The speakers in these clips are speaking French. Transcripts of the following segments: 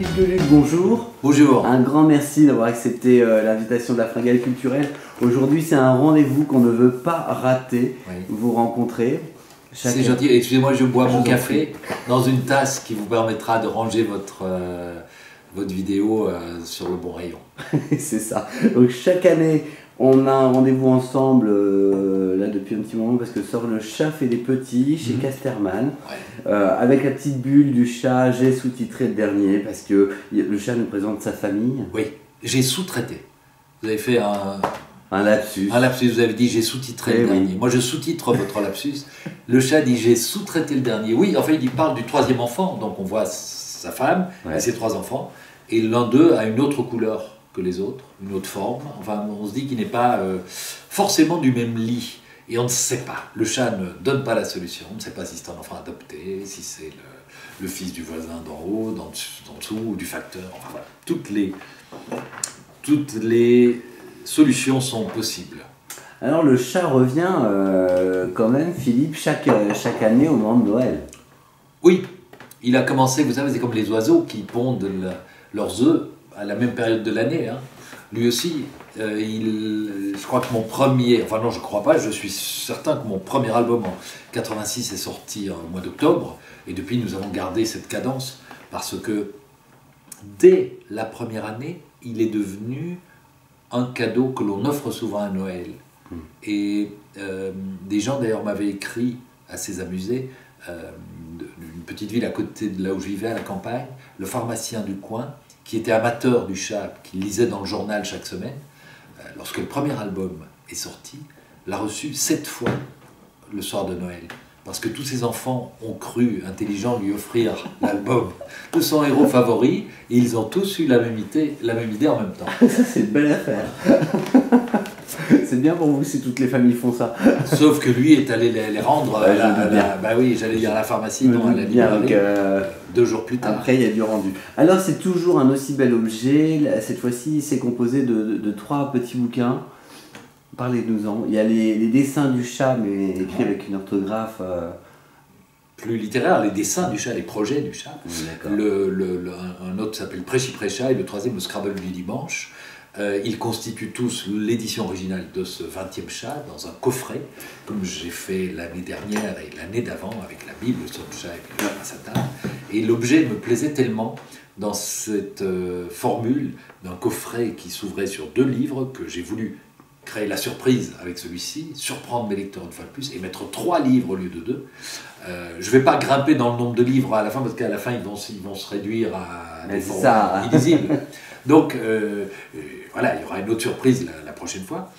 Philippe Geluc, bonjour. Bonjour. Un grand merci d'avoir accepté l'invitation de la Fringale culturelle. Aujourd'hui, c'est un rendez-vous qu'on ne veut pas rater. Oui. Vous rencontrer. C'est gentil. Excusez-moi, je bois mon café dans une tasse qui vous permettra de ranger votre vidéo sur le bon rayon. C'est ça. Donc chaque année, on a un rendez-vous ensemble, là depuis un petit moment, parce que sort Le Chat fait les petits chez Casterman. Ouais. Avec la petite bulle du chat, j'ai sous-titré le dernier, parce que le chat nous présente sa famille. Oui, j'ai sous-traité. Vous avez fait Un lapsus. un lapsus, vous avez dit j'ai sous-titré le dernier. Oui. Moi je sous-titre votre lapsus. Le chat dit j'ai sous-traité le dernier. Oui, en fait il parle du troisième enfant, donc on voit sa femme et ses trois enfants, et l'un d'eux a une autre couleur que les autres, une autre forme. Enfin, on se dit qu'il n'est pas forcément du même lit. Et on ne sait pas. Le chat ne donne pas la solution. On ne sait pas si c'est un enfant adopté, si c'est le fils du voisin d'en haut, d'en dessous, ou du facteur. Enfin voilà, toutes les solutions sont possibles. Alors le chat revient quand même, Philippe, chaque année au moment de Noël. Oui, il a commencé, vous savez, c'est comme les oiseaux qui pondent leurs œufs à la même période de l'année. Hein. Lui aussi, je crois que mon premier, enfin non, je crois pas, je suis certain que mon premier album en 86 est sorti au mois d'octobre, et depuis nous avons gardé cette cadence, parce que dès la première année, il est devenu un cadeau que l'on offre souvent à Noël. Et des gens d'ailleurs m'avaient écrit, assez amusés, d'une petite ville à côté de là où je vivais, à la campagne, le pharmacien du coin, qui était amateur du chat, qui lisait dans le journal chaque semaine, lorsque le premier album est sorti, l'a reçu 7 fois le soir de Noël. Parce que tous ses enfants ont cru intelligent lui offrir l'album de son héros favori, et ils ont tous eu la même idée en même temps. Ça, c'est une belle affaire. C'est bien pour vous si toutes les familles font ça. Sauf que lui est allé les rendre bah oui, j'allais dire à la pharmacie, non, à la librairie, 2 jours plus tard. Après, il y a du rendu. Alors, c'est toujours un aussi bel objet. Cette fois-ci, c'est composé de 3 petits bouquins. Parlez-nous-en. Il y a les dessins du chat, mais écrits avec une orthographe... plus littéraire, les dessins du chat, les projets du chat. Oui, un autre s'appelle Prêchi-Prêcha, et le troisième, le Scrabble du dimanche. Ils constituent tous l'édition originale de ce 20e chat dans un coffret, comme j'ai fait l'année dernière et l'année d'avant avec la Bible sur le chat et puis le chat à sa table. Et l'objet me plaisait tellement dans cette formule d'un coffret qui s'ouvrait sur 2 livres que j'ai voulu créer la surprise avec celui-ci, surprendre mes lecteurs une fois de plus et mettre 3 livres au lieu de 2. Je ne vais pas grimper dans le nombre de livres à la fin, parce qu'à la fin ils vont se réduire à des formats illisibles. Donc voilà, il y aura une autre surprise la prochaine fois.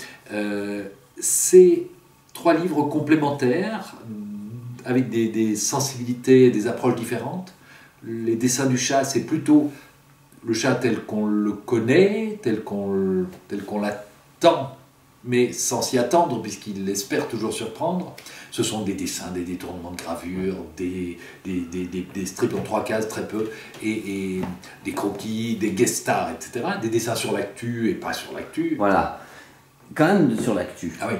Ces 3 livres complémentaires, avec des sensibilités, des approches différentes. Les dessins du chat, c'est plutôt le chat tel qu'on le connaît, tel qu'on l'attend, mais sans s'y attendre, puisqu'il espère toujours surprendre. Ce sont des dessins, des détournements de gravure, des strips en 3 cases, très peu, et des croquis, des guest stars, etc. Des dessins sur l'actu et pas sur l'actu. Voilà. Quand même sur l'actu. Ah oui.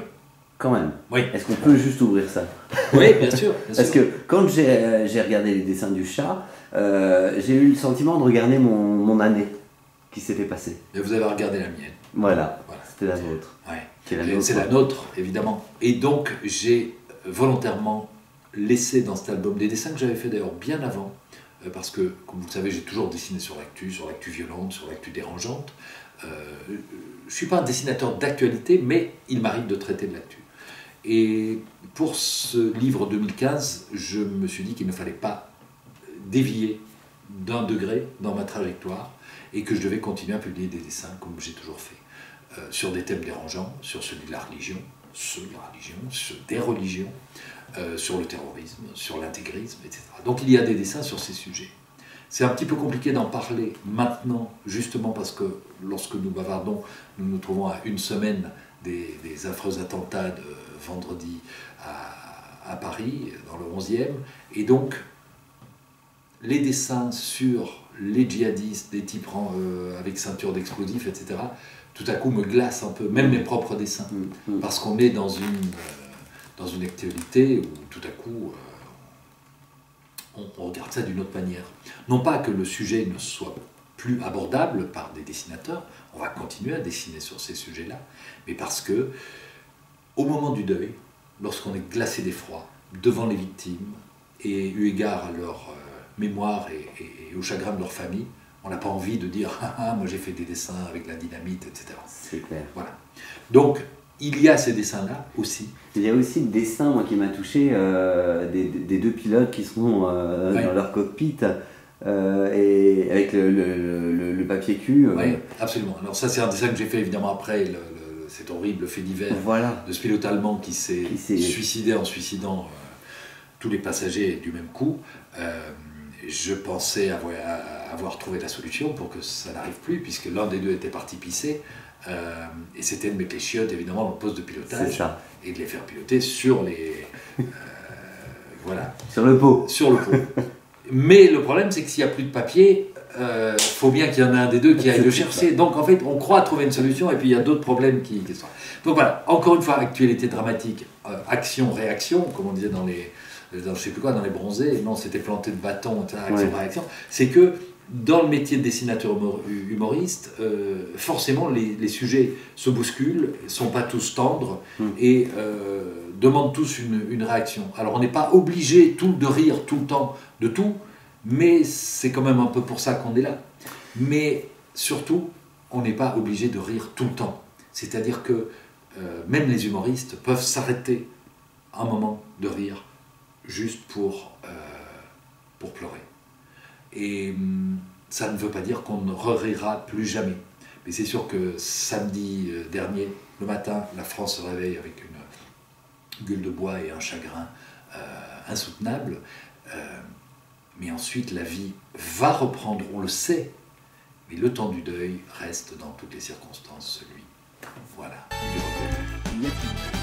Quand même. Oui. Est-ce qu'on peut juste ouvrir ça? Oui, bien sûr. Parce que quand j'ai regardé les dessins du chat, j'ai eu le sentiment de regarder mon année qui s'était passée. Et vous avez regardé la mienne. Voilà. C'était la vôtre. Ouais. C'est la nôtre, évidemment. Et donc, j'ai volontairement laissé dans cet album des dessins que j'avais fait d'ailleurs bien avant, parce que, comme vous le savez, j'ai toujours dessiné sur l'actu violente, sur l'actu dérangeante. Je ne suis pas un dessinateur d'actualité, mais il m'arrive de traiter de l'actu. Et pour ce livre 2015, je me suis dit qu'il ne fallait pas dévier d'1 degré dans ma trajectoire, et que je devais continuer à publier des dessins comme j'ai toujours fait, sur des thèmes dérangeants, sur celui de la religion, sur des religions, sur le terrorisme, sur l'intégrisme, etc. Donc il y a des dessins sur ces sujets. C'est un petit peu compliqué d'en parler maintenant, justement parce que lorsque nous bavardons, nous nous trouvons à 1 semaine des affreux attentats de vendredi à Paris, dans le 11e, et donc les dessins sur les djihadistes, des types avec ceinture d'explosifs, etc., tout à coup me glacent un peu, même mes propres dessins, parce qu'on est dans une actualité où tout à coup on regarde ça d'une autre manière. Non pas que le sujet ne soit plus abordable par des dessinateurs. On va continuer à dessiner sur ces sujets-là, mais parce que, au moment du deuil, lorsqu'on est glacé d'effroi devant les victimes, et eu égard à leur mémoire et au chagrin de leur famille, on n'a pas envie de dire « Ah, ah, moi j'ai fait des dessins avec la dynamite, etc. » C'est clair. Voilà. Donc, il y a ces dessins-là aussi. Il y a aussi le dessin, moi, qui m'a touché, des deux pilotes qui sont dans leur cockpit, et avec le papier cul. Oui, absolument. Alors ça, c'est un dessin que j'ai fait évidemment après cet horrible fait divers de ce pilote allemand qui s'est suicidé en suicidant tous les passagers du même coup. Je pensais avoir trouvé la solution pour que ça n'arrive plus, puisque l'un des deux était parti pisser. Et c'était de mettre les chiottes évidemment dans le poste de pilotage et de les faire piloter sur les voilà, sur le pot. Mais le problème, c'est que s'il n'y a plus de papier, faut bien qu'il y en ait un des deux qui aille le chercher. Donc en fait, on croit trouver une solution et puis il y a d'autres problèmes qui sont. Donc voilà, encore une fois, actualité dramatique, action-réaction, comme on disait dans je sais plus quoi, dans les bronzés. Non, c'était planté de bâton, action-réaction. C'est que dans le métier de dessinateur humoriste, forcément les sujets se bousculent, ne sont pas tous tendres et demandent tous une réaction. Alors on n'est pas obligé de rire tout le temps de tout, mais c'est quand même un peu pour ça qu'on est là. Mais surtout, on n'est pas obligé de rire tout le temps. C'est-à-dire que même les humoristes peuvent s'arrêter un moment de rire juste pour pleurer. Et ça ne veut pas dire qu'on ne rira plus jamais. Mais c'est sûr que samedi dernier, le matin, la France se réveille avec une gueule de bois et un chagrin insoutenable. Mais ensuite, la vie va reprendre, on le sait. Mais le temps du deuil reste dans toutes les circonstances celui, voilà, du recueil.